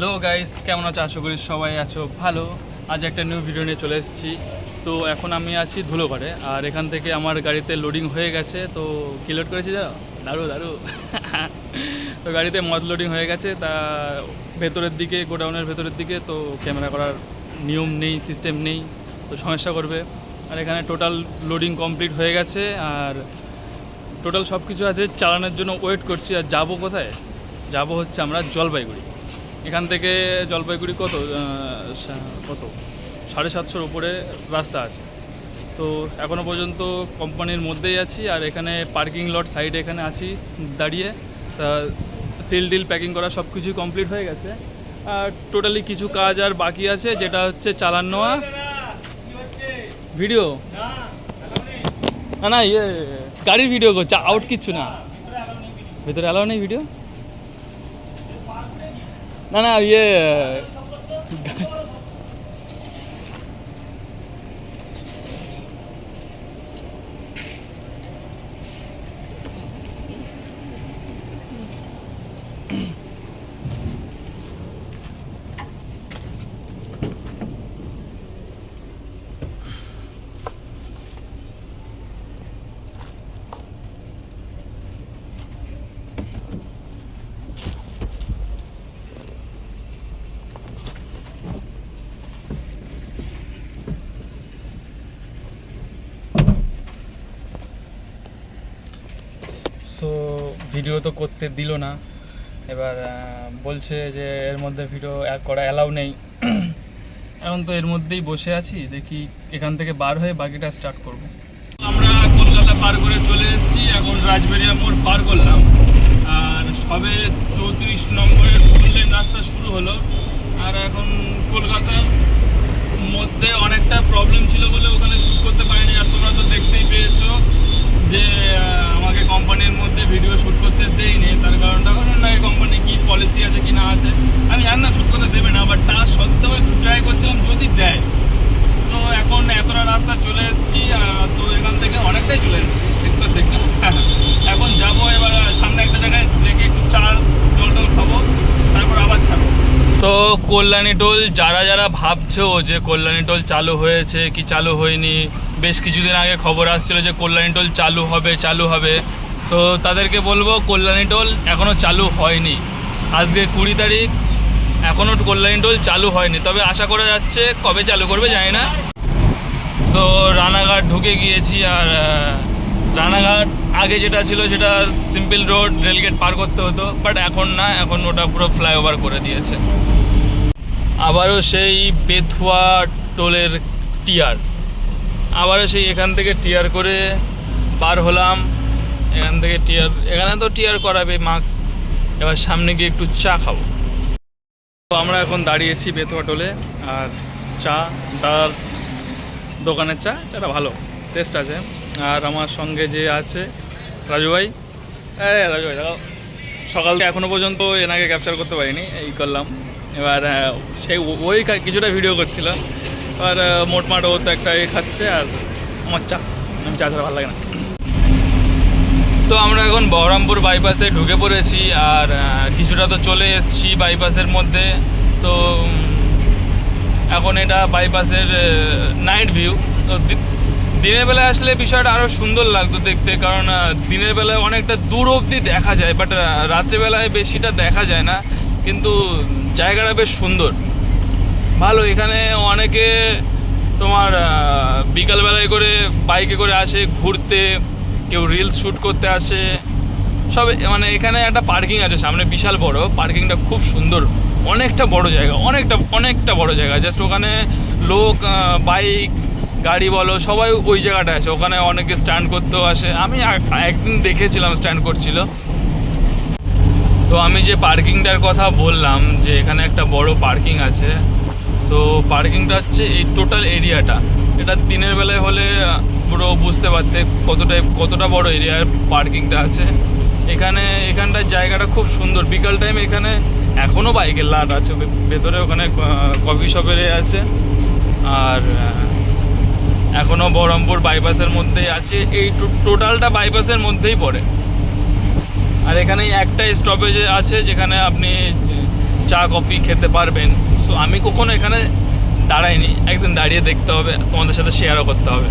Hello guys, কেমন আছো? আশা করি সবাই আছো ভালো। আজ একটা নিউ ভিডিও নিয়ে চলে এসেছি। সো এখন আমি আছি ধুলোপাড়ে, আর এখান থেকে আমার গাড়িতে লোডিং হয়ে গেছে। তো কি লোড করেছি জানো? দারু তো গাড়িতে মদ লোডিং হয়ে গেছে, তা ভেতরের দিকে, গোডাউনের ভেতরের দিকে। তো ক্যামেরা করার নিয়ম নেই, সিস্টেম নেই, তো সমস্যা করবে। আর এখানে টোটাল লোডিং কমপ্লিট হয়ে গেছে, আর টোটাল সব কিছু আছে, চালানোর জন্য ওয়েট করছি। আর যাবো কোথায়? যাবো হচ্ছে আমরা জলপাইগুড়ি। এখান থেকে জলপাইগুড়ি কত 750-র উপরে রাস্তা আছে। তো এখনও পর্যন্ত কোম্পানির মধ্যেই আছি, আর এখানে পার্কিং লট সাইডে এখানে আছি দাঁড়িয়ে। তা সিল ডিল প্যাকিং করা সব কিছুই কমপ্লিট হয়ে গেছে, আর টোটালি কিছু কাজ আর বাকি আছে, যেটা হচ্ছে চালান নেওয়া। ভিডিও না ইয়ে গাড়ির ভিডিও করছে, আউট কিচ্ছু না, ভেতরে অ্যালাউ নেই ভিডিও। না ইয়ে তো ভিডিও তো করতে দিল না, এবার বলছে যে এর মধ্যে ভিডিও করা অ্যালাউ নেই। এখন তো এর মধ্যেই বসে আছি, দেখি এখান থেকে বার হয়ে বাকিটা স্টার্ট করব। আমরা কলকাতা পার করে চলে এসেছি, এখন রাজবেরিয়া মোড় পার করলাম, আর সবে 34 নম্বরের ফুললেন রাস্তা শুরু হলো। আর এখন কলকাতার মধ্যে অনেকটা প্রবলেম ছিল বলে ওখানে শ্যুট করতে পারিনি। আর তোমরা তো দেখতেই পেয়েছো যে আমাকে কোম্পানির মধ্যে ভিডিও শ্যুট করতে দেয়নি। তার কারণটা না, কোম্পানি কী পলিসি আছে কি না আছে আমি জানি না, শ্যুট করতে দেবে না, বাট তা সত্ত্বেও একটু ট্রাই করছিলাম যদি দেয়। তো এখন এতটা রাস্তা চলে এসেছি, তো এখান থেকে অনেকটাই চলে এসেছি দেখতে। এখন যাবো, এবার সামনে একটা জায়গায় রেখে একটু জল খাবো, তারপর আবার ছাড়বো। তো কল্যাণী টোল, যারা ভাবছো যে কল্যাণী টোল চালু হয়েছে কি চালু হয়নি, বেশ কিছুদিন আগে খবর আসছিল যে কল্যাণী টোল চালু হবে। তো তাদেরকে বলবো কল্যাণী টোল এখনও চালু হয়নি। আজকে 20 তারিখ, এখনও কল্যাণী টোল চালু হয়নি, তবে আশা করা যাচ্ছে কবে চালু করবে জানি না। তো রানাঘাট ঢুকে গিয়েছি, আর রানাঘাট আগে যেটা ছিল সেটা সিম্পল রোড, রেলগেট পার করতে হতো, বাট এখন না, এখন ওটা পুরো ফ্লাইওভার করে দিয়েছে। আবারও সেই বেথুয়া টোলের টিয়ার, আবারও সেই এখান থেকে টিয়ার করে পার হলাম। এখান থেকে এখানে তো টিয়ার করাবে মাস্ক। এবার সামনে গিয়ে একটু চা খাবো। তো আমরা এখন দাঁড়িয়েছি বেথুয়া টোলে, আর দাদার দোকানের চাটা ভালো টেস্ট আছে। আর আমার সঙ্গে যে আছে রাজু ভাই, দেখো সকাল থেকে এখনও পর্যন্ত এনাকে ক্যাপচার করতে পারিনি, এই করলাম। এবার সেই ওই কিছুটা ভিডিও করছিল, আর মোটমাট ও তো একটা খাচ্ছে, আর আমার আমি চা ছাড়া ভালো লাগে না। তো আমরা এখন বহরমপুর বাইপাসে ঢুকে পড়েছি, আর কিছুটা তো চলে এসেছি বাইপাসের মধ্যে। তো এখন এটা বাইপাসের নাইট ভিউ। তো দিনের বেলায় আসলে বিষয়টা আরও সুন্দর লাগতো দেখতে, কারণ দিনের বেলায় অনেকটা দূর অবধি দেখা যায়, বাট রাত্রেবেলায় বেশিটা দেখা যায় না। কিন্তু জায়গাটা বেশ সুন্দর, ভালো। এখানে অনেকে তোমার বিকালবেলায় করে বাইকে করে আসে ঘুরতে, কেউ রিলস শ্যুট করতে আসে সব। মানে এখানে একটা পার্কিং আছে সামনে, বিশাল বড় পার্কিংটা, খুব সুন্দর, অনেকটা বড় জায়গা, অনেকটা বড় জায়গা। জাস্ট ওখানে লোক, বাইক, গাড়ি বলো, সবাই ওই জায়গাটায় আসে। ওখানে অনেকে স্ট্যান্ড করতেও আসে, আমি একদিন দেখেছিলাম স্ট্যান্ড করছিল। তো আমি যে পার্কিংটার কথা বললাম, যে এখানে একটা বড় পার্কিং আছে, তো পার্কিংটা হচ্ছে এই টোটাল এরিয়াটা। এটা দিনের বেলায় হলে পুরো বুঝতে পারতে কতটা বড় এরিয়ার পার্কিংটা আছে। এখানটার জায়গাটা খুব সুন্দর। বিকাল টাইম এখানে এখনও বাইকের লাট আছে ভেতরে, ওখানে কফি শপের আছে। আর এখনও বহরমপুর বাইপাসের মধ্যেই আছে, এই টোটালটা বাইপাসের মধ্যেই পড়ে। আর এখানে একটা স্টপেজ আছে যেখানে আপনি চা কফি খেতে পারবেন। সো আমি কখনো এখানে দাঁড়াইনি, একদিন দাঁড়িয়ে দেখতে হবে, তোমাদের সাথে শেয়ারও করতে হবে।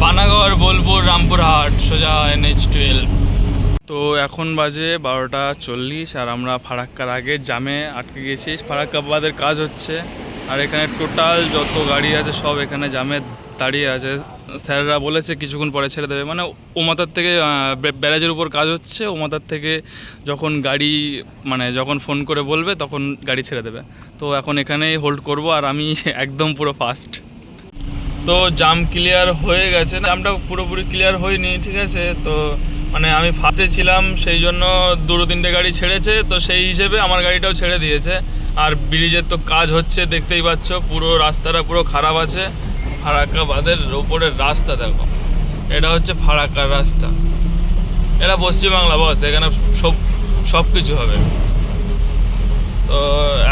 পানাগড়, বোলপুর, রামপুরহাট, সোজা NH-12। তো এখন বাজে 12:40 আর আমরা ফারাক্কার আগে জামে আটকে গেছি। ফারাক্কাবাদের কাজ হচ্ছে আর এখানে টোটাল যত গাড়ি আছে সব এখানে জামে দাঁড়িয়ে আছে। স্যাররা বলেছে কিছুক্ষণ পরে ছেড়ে দেবে, মানে ও মাথার থেকে ব্যারাজের উপর কাজ হচ্ছে, ও মাথার থেকে যখন গাড়ি মানে যখন ফোন করে বলবে তখন গাড়ি ছেড়ে দেবে। তো এখন এখানেই হোল্ড করব আর আমি একদম পুরো ফাস্ট। তো জাম ক্লিয়ার হয়ে গেছে, জামটা পুরোপুরি ক্লিয়ার হয়নি, ঠিক আছে। তো মানে আমি ফার্স্টে ছিলাম সেই জন্য 2-3টে গাড়ি ছেড়েছে, তো সেই হিসেবে আমার গাড়িটাও ছেড়ে দিয়েছে। আর ব্রিজের তো কাজ হচ্ছে দেখতেই পাচ্ছ, পুরো রাস্তাটা পুরো খারাপ আছে। ফারাক্কাবাদের ওপরের রাস্তা দেখো, এটা হচ্ছে ফারাক্কার রাস্তা, এটা পশ্চিমবাংলা বস, এখানে সব কিছু হবে। তো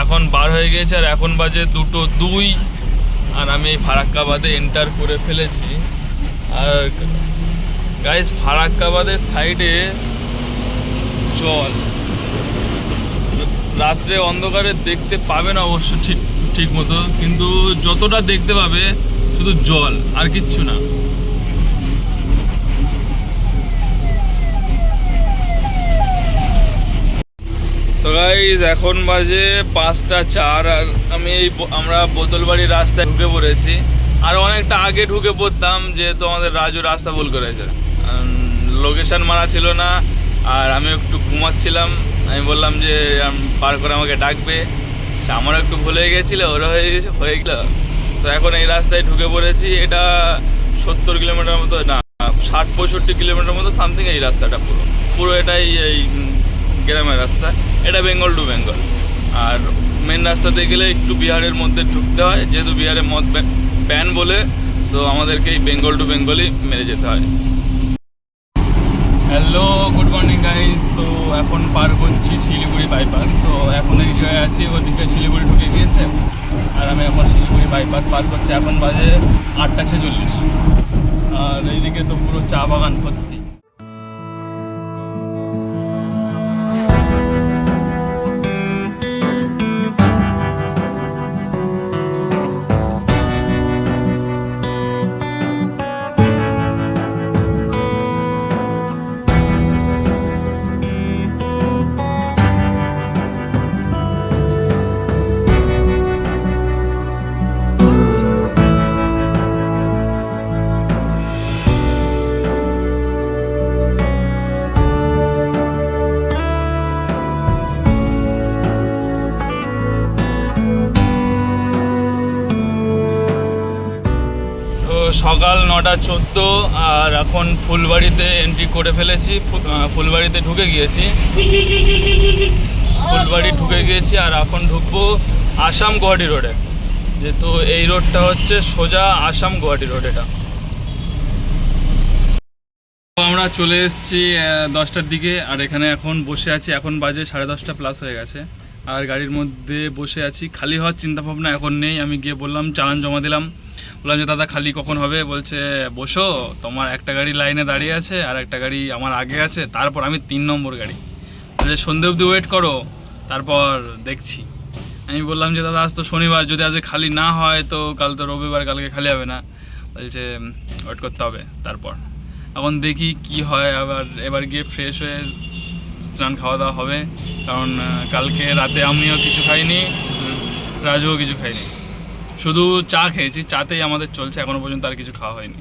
এখন বার হয়ে গিয়েছে আর এখন বাজে 2:02 আর আমি এই ফারাক্কাবাদে এন্টার করে ফেলেছি। আর গাইস ফারাক্কাবাদের সাইডে জল, রাত্রে অন্ধকারে দেখতে পাবে না অবশ্য ঠিক মতো, কিন্তু যতটা দেখতে পাবে শুধু জল আর কিচ্ছু না। সো গাইস এখন বাজে 5:04 আর আমরা বোতলবাড়ির রাস্তায় ঢুকে পড়েছি। আর অনেকটা আগে ঢুকে পড়তাম, যেহেতু আমাদের রাজু রাস্তা ভুল করেছে, লোকেশন মারা ছিল না আর আমি একটু ঘুমাচ্ছিলাম। আমি বললাম যে পার করে আমাকে ডাকবে, সে আমারও একটু ভুল হয়ে গেছিলো, ওরা হয়ে গেলো। তো এখন এই রাস্তায় ঢুকে পড়েছি। এটা 70 কিলোমিটার মতো, না 60-65 কিলোমিটার মতো সামথিং এই রাস্তাটা পুরো এটাই এই গ্রামের রাস্তা। এটা বেঙ্গল টু বেঙ্গল। আর মেন রাস্তাতে গেলে একটু বিহারের মধ্যে ঢুকতে হয়, যেহেতু বিহারে মদ ব্যান বলে, সো আমাদেরকে এই বেঙ্গল টু বেঙ্গলই মেরে যেতে হয়। Hello, good morning guys. তো এখন পার করছি শিলিগুড়ি বাইপাস। তো এখন এই জায়গায় আছি, ওদিকে শিলিগুড়ি ঢুকে গিয়েছে আর আমি এখন শিলিগুড়ি বাইপাস পার করছি। এখন বাজে 8:46 আর এইদিকে তো পুরো চা বাগান ভর্তি। সকাল 9:14 আর এখন ফুলবাড়িতে এন্ট্রি করে ফেলেছি, ফুলবাড়িতে ঢুকে গিয়েছি আর এখন ঢুকবো আসাম গুয়াহাটি রোডে, যেহেতু এই রোডটা হচ্ছে সোজা আসাম গুয়াহাটি রোড। এটা আমরা চলে এসেছি 10টার দিকে আর এখানে এখন বসে আছি। এখন বাজে 10:30 প্লাস হয়ে গেছে আর গাড়ির মধ্যে বসে আছি। খালি হওয়ার চিন্তাভাবনা এখন নেই। আমি গিয়ে বললাম, চালান জমা দিলাম, বললাম যে দাদা খালি কখন হবে? বলছে বসো, তোমার একটা গাড়ি লাইনে দাঁড়িয়ে আছে আর একটা গাড়ি আমার আগে আছে, তারপর আমি 3 নম্বর গাড়ি, বলছে সন্ধে অবধি ওয়েট করো, তারপর দেখছি। আমি বললাম যে দাদা আজ তো শনিবার, যদি আজকে খালি না হয় তো কাল তো রবিবার, কালকে খালি হবে না। বলছে ওয়েট করতে হবে। তারপর এখন দেখি কি হয়। এবার গিয়ে ফ্রেশ হয়ে স্নান খাওয়া দাওয়া হবে, কারণ কালকে রাতে আমিও কিছু খাইনি, রাজুও কিছু খাইনি, শুধু চা খেয়েছি। চাতেই আমাদের চলছে এখনো পর্যন্ত, আর কিছু খাওয়া হয়নি।